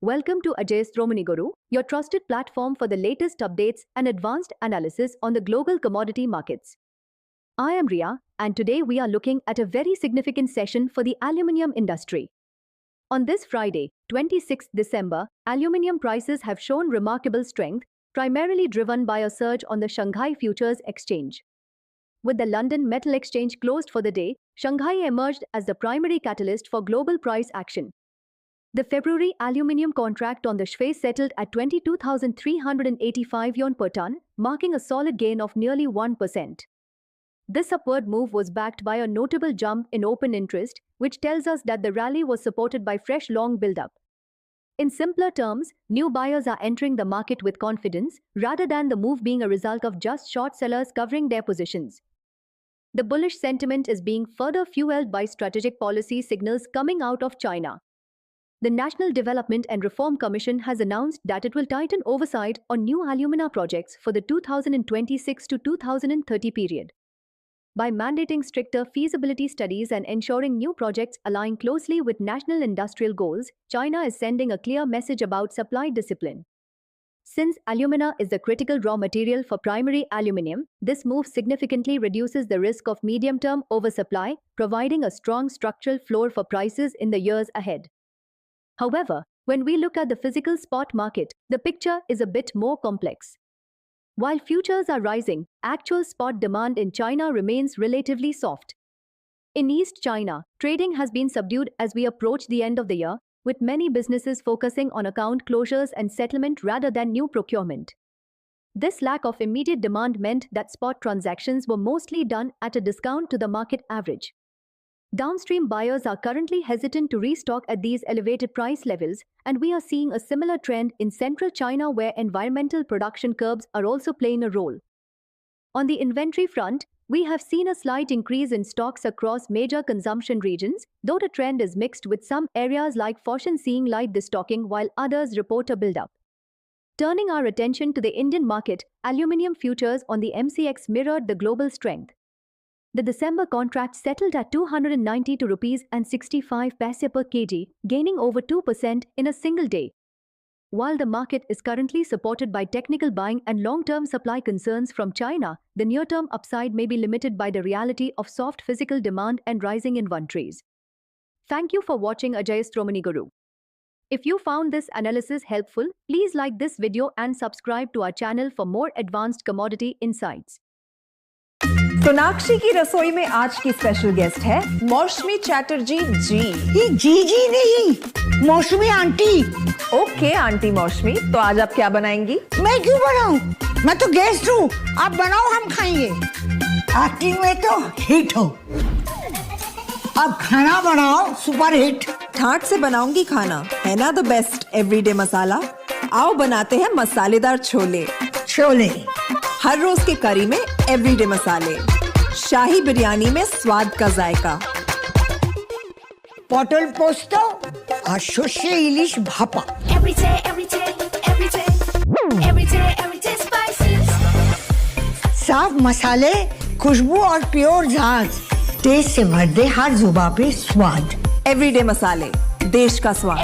Welcome to Ajayasthomani Guru, your trusted platform for the latest updates and advanced analysis on the global commodity markets. I am Ria, and today we are looking at a very significant session for the aluminium industry. On this Friday, 26 December, aluminium prices have shown remarkable strength, primarily driven by a surge on the Shanghai Futures Exchange. With the London Metal Exchange closed for the day, Shanghai emerged as the primary catalyst for global price action. The February aluminium contract on the SHFE settled at 22,385 yuan per ton, marking a solid gain of nearly 1%. This upward move was backed by a notable jump in open interest, which tells us that the rally was supported by fresh long build-up. In simpler terms, new buyers are entering the market with confidence, rather than the move being a result of just short sellers covering their positions. The bullish sentiment is being further fueled by strategic policy signals coming out of China. The National Development and Reform Commission has announced that it will tighten oversight on new alumina projects for the 2026 to 2030 period. By mandating stricter feasibility studies and ensuring new projects align closely with national industrial goals, China is sending a clear message about supply discipline. Since alumina is the critical raw material for primary aluminium, this move significantly reduces the risk of medium-term oversupply, providing a strong structural floor for prices in the years ahead. However, when we look at the physical spot market, the picture is a bit more complex. While futures are rising, actual spot demand in China remains relatively soft. In East China, trading has been subdued as we approach the end of the year, with many businesses focusing on account closures and settlement rather than new procurement. This lack of immediate demand meant that spot transactions were mostly done at a discount to the market average. Downstream buyers are currently hesitant to restock at these elevated price levels, and we are seeing a similar trend in central China where environmental production curbs are also playing a role. On the inventory front, we have seen a slight increase in stocks across major consumption regions, though the trend is mixed with some areas like Foshan seeing light destocking while others report a build-up. Turning our attention to the Indian market, aluminium futures on the MCX mirrored the global strength. The December contract settled at 292 rupees and 65 paise per kg, gaining over 2% in a single day. While the market is currently supported by technical buying and long-term supply concerns from China, the near-term upside may be limited by the reality of soft physical demand and rising inventories. Thank you for watching Ajayasthomani Guru. If you found this analysis helpful, please like this video and subscribe to our channel for more advanced commodity insights. Sonakshi की रसोई में आज की special guest है मौसमी चैटर्जी जी। ये जी नहीं, मौसमी आंटी। ओके आंटी मौसमी, तो आज आप क्या बनाएंगी? मैं क्यों बनाऊं? मैं तो गेस्ट हूँ, आप बनाओ हम खाएंगे। एक्टिंग में तो हिट हो, अब खाना बनाओ सुपर हिट। ठाट से बनाऊंगी खाना, है ना द बेस्ट एवरीडे मसाला। आओ बनाते हैं मसालेदार छोले। छोले हर रोज के करी में एवरीडे मसाले, शाही बिरयानी में स्वाद का जायका। पटल पोस्तो और शोषे इलिश भापा। साफ मसाले, खुशबू और प्योर झांझ, टेस्ट से भर दे हर जुबान पे स्वाद। एवरीडे मसाले, देश का स्वाद।